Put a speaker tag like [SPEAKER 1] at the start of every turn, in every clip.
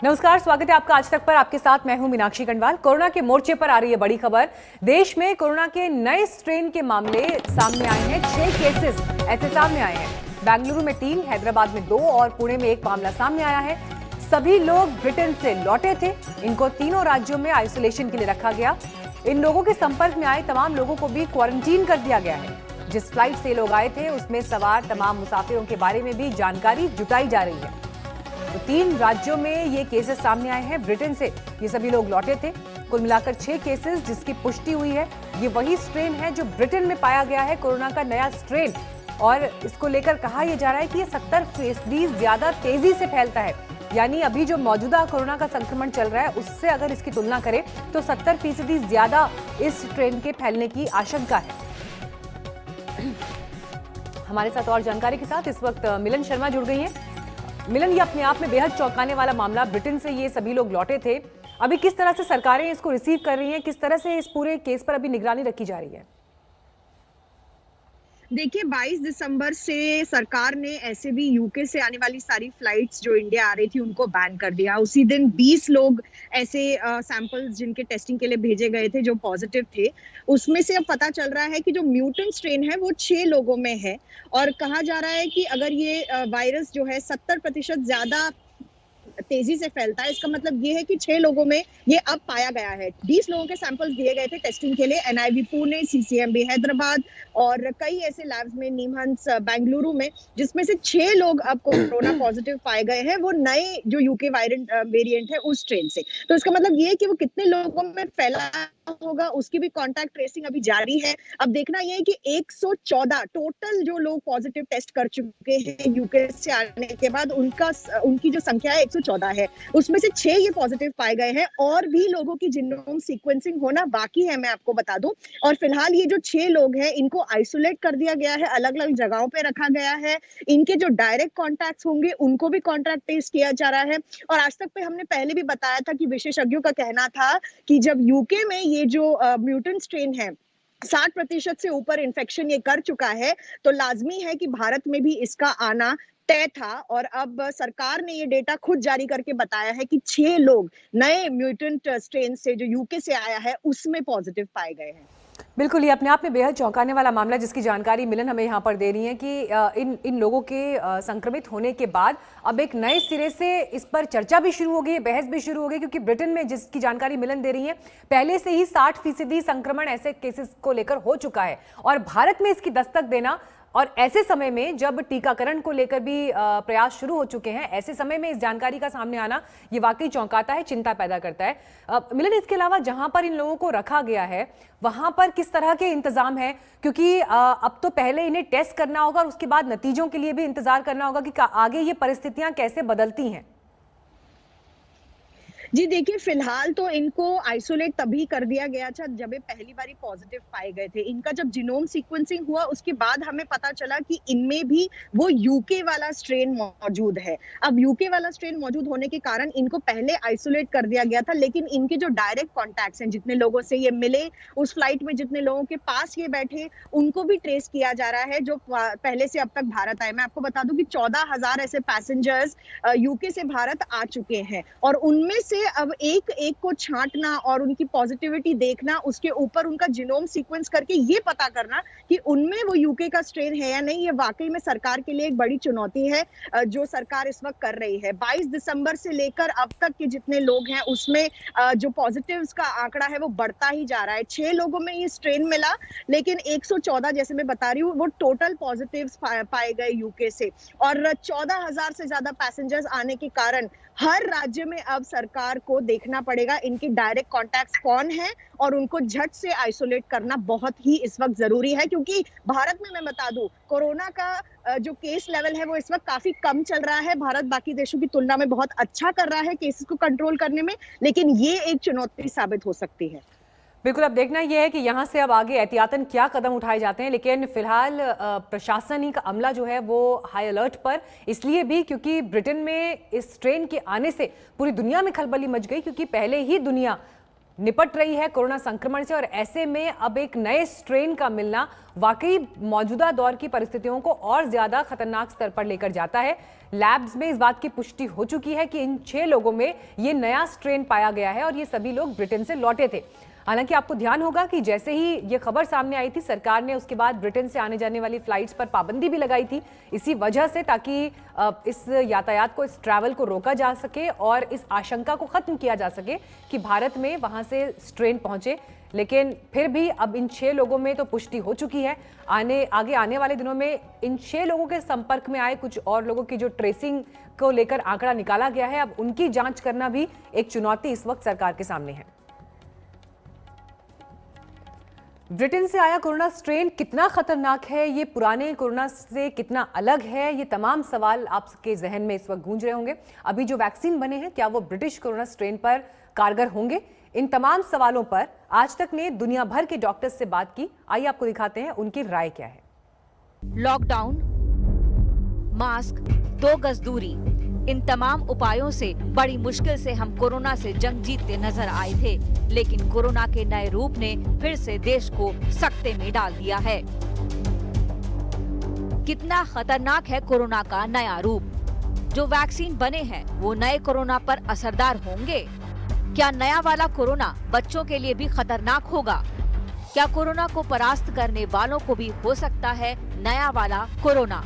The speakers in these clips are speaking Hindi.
[SPEAKER 1] नमस्कार, स्वागत है आपका आज तक पर। आपके साथ मैं हूं मीनाक्षी कंडवाल। कोरोना के मोर्चे पर आ रही है बड़ी खबर। देश में कोरोना के नए स्ट्रेन के मामले सामने आए हैं। 6 केसेस ऐसे सामने आए हैं। बेंगलुरु में 3, हैदराबाद में 2 और पुणे में 1 मामला सामने आया है। सभी लोग ब्रिटेन से लौटे थे। इनको तीनों राज्यों में आइसोलेशन के लिए रखा गया। इन लोगों के संपर्क में आए तमाम लोगों को भी क्वारंटीन कर दिया गया है। जिस फ्लाइट से लोग आए थे उसमें सवार तमाम मुसाफिरों के बारे में भी जानकारी जुटाई जा रही है। तो 3 राज्यों में ये केसेस सामने आए हैं। ब्रिटेन से ये सभी लोग लौटे थे। कुल मिलाकर 6 केसेस जिसकी पुष्टि हुई है। ये वही स्ट्रेन है जो ब्रिटेन में पाया गया है, कोरोना का नया स्ट्रेन। और इसको लेकर कहा यह जा रहा है कि ये 70% ज्यादा तेजी से फैलता है। यानी अभी जो मौजूदा कोरोना का संक्रमण चल रहा है उससे अगर इसकी तुलना करें तो 70% ज्यादा इस स्ट्रेन के फैलने की आशंका है। हमारे साथ और जानकारी के साथ इस वक्त मिलन शर्मा जुड़ गई हैं। मिलन, ये अपने आप में बेहद चौंकाने वाला मामला। ब्रिटेन से ये सभी लोग लौटे थे। अभी किस तरह से सरकारें इसको रिसीव कर रही हैं, किस तरह से इस पूरे केस पर अभी निगरानी रखी जा रही है?
[SPEAKER 2] देखिए 22 दिसंबर से सरकार ने ऐसे भी यूके से आने वाली सारी फ्लाइट्स जो इंडिया आ रही थी उनको बैन कर दिया। उसी दिन 20 लोग ऐसे सैंपल्स जिनके टेस्टिंग के लिए भेजे गए थे जो पॉजिटिव थे, उसमें से अब पता चल रहा है कि जो म्यूटेंट स्ट्रेन है वो 6 लोगों में है। और कहा जा रहा है कि अगर ये वायरस जो है 70% ज्यादा तेजी से फैलता है, इसका मतलब ये है कि 6 लोगों में ये अब पाया गया है। 20 लोगों के सैंपल्स दिए गए थे टेस्टिंग के लिए एनआईवी पुणे, सीसीएमबी हैदराबाद और कई ऐसे लैब्स में, निमहंस बेंगलुरु में, जिसमें से 6 लोग अब कोरोना पॉजिटिव पाए गए हैं वो नए जो यूके वेरिएंट है उस स्ट्रेन से। तो इसका मतलब ये है कि वो कितने लोगों में फैला होगा उसकी भी कॉन्टैक्ट ट्रेसिंग अभी जारी है। अब देखना यह है कि 114 टोटल जो लोग पॉजिटिव टेस्ट कर चुके हैं यूके से आने के बाद उनकी जो संख्या है 114 है। उसमें से 6 ये पॉजिटिव पाए गए हैं और भी लोगों की जीनोम सीक्वेंसिंग होना बाकी है, मैं आपको बता दूं। और फिलहाल ये जो 6 लोग हैं इनको आइसोलेट कर दिया गया है, अलग अलग जगहों पे रखा गया है। इनके जो डायरेक्ट कॉन्टैक्ट्स होंगे उनको भी कॉन्टैक्ट टेस्ट किया जा रहा है। और आज तक पे हमने पहले भी बताया था कि विशेषज्ञों का कहना था कि जब यूके में ये जो म्यूटेंट स्ट्रेन है 60% से ऊपर इन्फेक्शन ये कर चुका है, तो लाजमी है कि भारत में भी इसका आना तय था। और अब सरकार ने ये डेटा खुद जारी करके बताया है कि 6 लोग नए म्यूटेंट स्ट्रेन से जो यूके से आया है उसमें पॉजिटिव पाए गए हैं।
[SPEAKER 1] बिल्कुल, ये अपने आप में बेहद चौंकाने वाला मामला जिसकी जानकारी मिलन हमें यहाँ पर दे रही है कि इन लोगों के संक्रमित होने के बाद अब एक नए सिरे से इस पर चर्चा भी शुरू हो गई है, बहस भी शुरू हो गई। क्योंकि ब्रिटेन में जिसकी जानकारी मिलन दे रही है पहले से ही 60% संक्रमण ऐसे केसेस को लेकर हो चुका है और भारत में इसकी दस्तक देना, और ऐसे समय में जब टीकाकरण को लेकर भी प्रयास शुरू हो चुके हैं, ऐसे समय में इस जानकारी का सामने आना ये वाकई चौंकाता है, चिंता पैदा करता है। मिलन, इसके अलावा जहां पर इन लोगों को रखा गया है वहां पर किस तरह के इंतजाम है? क्योंकि अब तो पहले इन्हें टेस्ट करना होगा और उसके बाद नतीजों के लिए भी इंतजार करना होगा कि आगे ये परिस्थितियां कैसे बदलती हैं।
[SPEAKER 2] जी देखिए, फिलहाल तो इनको आइसोलेट तभी कर दिया गया था जब ये पहली बारी पॉजिटिव पाए गए थे। इनका जब जीनोम सीक्वेंसिंग हुआ उसके बाद हमें पता चला कि इनमें भी वो यूके वाला स्ट्रेन मौजूद है। अब यूके वाला स्ट्रेन मौजूद होने के कारण इनको पहले आइसोलेट कर दिया गया था, लेकिन इनके जो डायरेक्ट कॉन्टैक्ट्स हैं, जितने लोगों से ये मिले, उस फ्लाइट में जितने लोगों के पास ये बैठे, उनको भी ट्रेस किया जा रहा है जो पहले से अब तक भारत आए। मैं आपको बता दूं कि 14,000 ऐसे पैसेंजर्स यूके से भारत आ चुके हैं और उनमें से अब एक एक को छांटना और उनकी पॉजिटिविटी देखना, उसके ऊपर उनका जीनोम सीक्वेंस करके ये पता करना कि उनमें वो यूके का स्ट्रेन है या नहीं, ये वाकई में सरकार के लिए एक बड़ी चुनौती है जो सरकार इस वक्त कर रही है। 22 दिसंबर से लेकर अब तक के जितने लोग हैं उसमें जो पॉजिटिव्स का आंकड़ा है वो बढ़ता ही जा रहा है। 6 लोगों में ये स्ट्रेन मिला, लेकिन 114 जैसे मैं बता रही हूँ वो टोटल पॉजिटिव्स पाए गए यूके से। और 14,000 से ज्यादा पैसेंजर्स आने के कारण हर राज्य में अब सरकार को देखना पड़ेगा इनके डायरेक्ट कॉन्टैक्ट्स कौन है और उनको झट से आइसोलेट करना बहुत ही इस वक्त जरूरी है। क्योंकि भारत में मैं बता दूं कोरोना का जो केस लेवल है वो इस वक्त काफी कम चल रहा है। भारत बाकी देशों की तुलना में बहुत अच्छा कर रहा है केसेस को कंट्रोल करने में, लेकिन ये एक चुनौती साबित हो सकती है।
[SPEAKER 1] बिल्कुल, अब देखना यह है कि यहाँ से अब आगे एहतियातन क्या कदम उठाए जाते हैं। लेकिन फिलहाल प्रशासनिक अमला जो है वो हाई अलर्ट पर इसलिए भी क्योंकि ब्रिटेन में इस स्ट्रेन के आने से पूरी दुनिया में खलबली मच गई। क्योंकि पहले ही दुनिया निपट रही है कोरोना संक्रमण से और ऐसे में अब एक नए स्ट्रेन का मिलना वाकई मौजूदा दौर की परिस्थितियों को और ज्यादा खतरनाक स्तर पर लेकर जाता है। लैब्स में इस बात की पुष्टि हो चुकी है कि इन 6 लोगों में ये नया स्ट्रेन पाया गया है और ये सभी लोग ब्रिटेन से लौटे थे। हालांकि आपको ध्यान होगा कि जैसे ही ये खबर सामने आई थी, सरकार ने उसके बाद ब्रिटेन से आने जाने वाली फ्लाइट्स पर पाबंदी भी लगाई थी, इसी वजह से, ताकि इस यातायात को, इस ट्रैवल को रोका जा सके और इस आशंका को खत्म किया जा सके कि भारत में वहां से स्ट्रेन पहुंचे। लेकिन फिर भी अब इन 6 लोगों में तो पुष्टि हो चुकी है। आगे आने वाले दिनों में इन 6 लोगों के संपर्क में आए कुछ और लोगों की जो ट्रेसिंग को लेकर आंकड़ा निकाला गया है, अब उनकी जांच करना भी एक चुनौती इस वक्त सरकार के सामने है। ब्रिटेन से आया कोरोना स्ट्रेन कितना खतरनाक है, ये पुराने कोरोना से कितना अलग है, ये तमाम सवाल आपके जहन में इस वक्त गूंज रहे होंगे। अभी जो वैक्सीन बने हैं, क्या वो ब्रिटिश कोरोना स्ट्रेन पर कारगर होंगे? इन तमाम सवालों पर आज तक ने दुनिया भर के डॉक्टर्स से बात की। आइए आपको दिखाते हैं उनकी राय क्या है।
[SPEAKER 3] लॉकडाउन, मास्क, 2 गज दूरी, इन तमाम उपायों से बड़ी मुश्किल से हम कोरोना से जंग जीतते नजर आए थे, लेकिन कोरोना के नए रूप ने फिर से देश को सकते में डाल दिया है। कितना खतरनाक है कोरोना का नया रूप। जो वैक्सीन बने हैं वो नए कोरोना पर असरदार होंगे? क्या नया वाला कोरोना बच्चों के लिए भी खतरनाक होगा? क्या कोरोना को परास्त करने वालों को भी हो सकता है नया वाला कोरोना?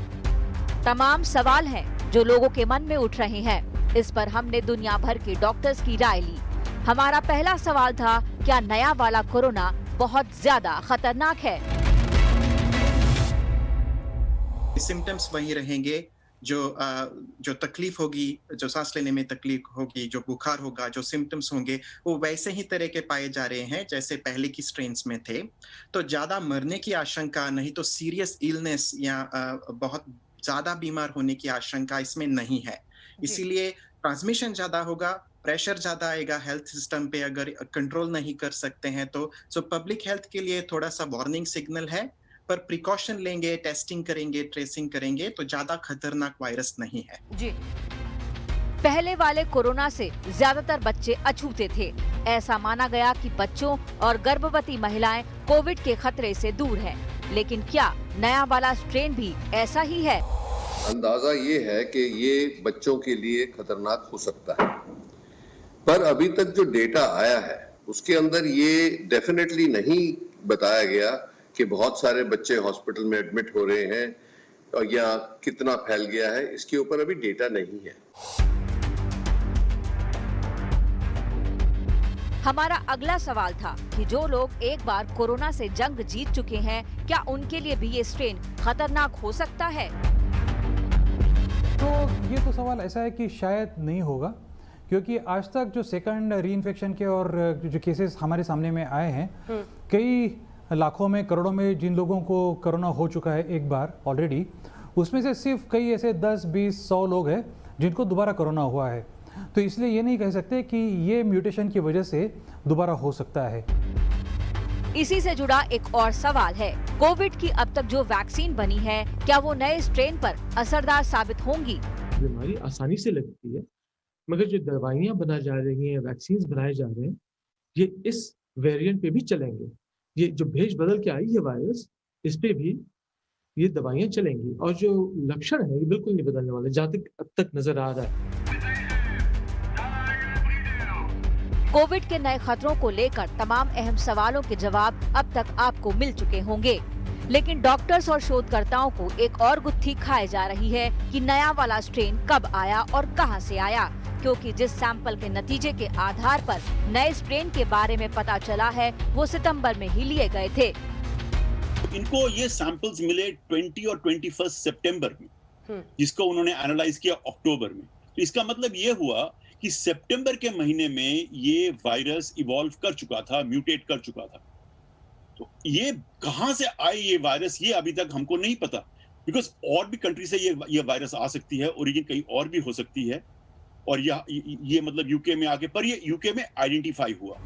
[SPEAKER 3] तमाम सवाल हैं जो लोगों के मन में उठ रहे हैं। इस पर हमने दुनिया भर के डॉक्टर्स की राय ली। हमारा पहला सवाल था, क्या नया वाला कोरोना बहुत ज्यादा खतरनाक है?
[SPEAKER 4] सिम्टम्स वही रहेंगे, जो तकलीफ होगी, जो सांस लेने में तकलीफ होगी, जो बुखार होगा, जो सिम्टम्स होंगे, वो वैसे ही तरह के पाए जा रहे हैं जैसे पहले की स्ट्रेन्स में थे। तो ज्यादा मरने की आशंका, नहीं तो सीरियस इलनेस या बहुत ज्यादा बीमार होने की आशंका इसमें नहीं है। इसीलिए ट्रांसमिशन ज्यादा होगा, प्रेशर ज्यादा आएगा हेल्थ सिस्टम पे अगर कंट्रोल नहीं कर सकते हैं तो। सो पब्लिक हेल्थ के लिए थोड़ा सा वार्निंग सिग्नल है, पर प्रिकॉशन लेंगे, टेस्टिंग करेंगे, ट्रेसिंग करेंगे तो ज्यादा खतरनाक वायरस नहीं है।
[SPEAKER 3] जी, पहले वाले कोरोना से ज्यादातर बच्चे अछूते थे। ऐसा माना गया कि बच्चों और गर्भवती महिलाएं कोविड के खतरे से दूर हैं। लेकिन क्या नया वाला स्ट्रेन भी ऐसा ही है?
[SPEAKER 5] अंदाजा ये है कि ये बच्चों के लिए खतरनाक हो सकता है, पर अभी तक जो डेटा आया है उसके अंदर ये डेफिनेटली नहीं बताया गया कि बहुत सारे बच्चे हॉस्पिटल में एडमिट हो रहे हैं और या कितना फैल गया है, इसके ऊपर अभी डेटा नहीं है।
[SPEAKER 3] हमारा अगला सवाल था कि जो लोग एक बार कोरोना से जंग जीत चुके हैं, क्या उनके लिए भी ये स्ट्रेन खतरनाक हो सकता है?
[SPEAKER 6] तो ये तो सवाल ऐसा है कि शायद नहीं होगा, क्योंकि आज तक जो सेकंड रीइन्फेक्शन के और जो केसेस हमारे सामने में आए हैं, कई लाखों में, करोड़ों में जिन लोगों को कोरोना हो चुका है एक बार ऑलरेडी, उसमें से सिर्फ कई ऐसे 10, 20, 100 लोग हैं जिनको दोबारा कोरोना हुआ है। तो इसलिए ये नहीं कह सकते कि ये म्यूटेशन की वजह से दोबारा हो सकता है।
[SPEAKER 3] इसी से जुड़ा एक और सवाल है, कोविड की अब तक जो वैक्सीन बनी है, क्या वो नए स्ट्रेन पर असरदार साबित होंगी?
[SPEAKER 7] बीमारी आसानी से लगती है, मगर जो दवाइयाँ बना जा रही हैं, वैक्सीन बनाए जा रहे हैं, ये इस वेरिएंट पे भी चलेंगे। ये जो भेज बदल के आई है वायरस, इस पे भी ये दवाइयाँ चलेंगी और जो लक्षण है ये बिल्कुल नहीं बदलने वाले, जहाँ तक अब तक नजर आ रहा है।
[SPEAKER 3] कोविड के नए खतरों को लेकर तमाम अहम सवालों के जवाब अब तक आपको मिल चुके होंगे, लेकिन डॉक्टर्स और शोधकर्ताओं को एक और गुत्थी खाए जा रही है कि नया वाला स्ट्रेन कब आया और कहां से आया, क्योंकि जिस सैंपल के नतीजे के आधार पर नए स्ट्रेन के बारे में पता चला है वो सितंबर में ही लिए गए थे।
[SPEAKER 8] इनको ये सैंपल्स मिले 20 और 21 सितंबर में, जिसको उन्होंने एनालाइज किया अक्टूबर में। तो इसका मतलब ये हुआ कि सितंबर के महीने में ये वायरस इवॉल्व कर चुका था, म्यूटेट कर चुका था। तो ये कहां से आई ये वायरस, ये अभी तक हमको नहीं पता, बिकॉज और भी कंट्री से ये वायरस आ सकती है, ओरिजिन कहीं और भी हो सकती है, और ये मतलब यूके में आके, पर ये यूके में आइडेंटिफाई हुआ।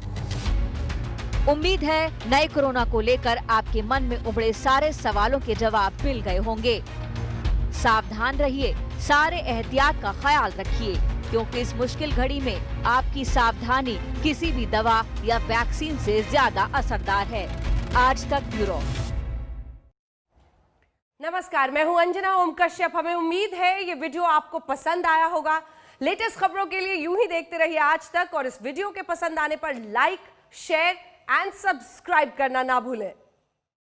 [SPEAKER 3] उम्मीद है नए कोरोना को लेकर आपके मन में उमड़े सारे सवालों के जवाब मिल गए होंगे। सावधान रहिए, सारे एहतियात का ख्याल रखिए, क्योंकि इस मुश्किल घड़ी में आपकी सावधानी किसी भी दवा या वैक्सीन से ज्यादा असरदार है। आज तक ब्यूरो।
[SPEAKER 9] नमस्कार, मैं हूं अंजना ओम कश्यप। हमें उम्मीद है ये वीडियो आपको पसंद आया होगा। लेटेस्ट खबरों के लिए यूं ही देखते रहिए आज तक, और इस वीडियो के पसंद आने पर लाइक, शेयर एंड सब्सक्राइब करना ना भूलें।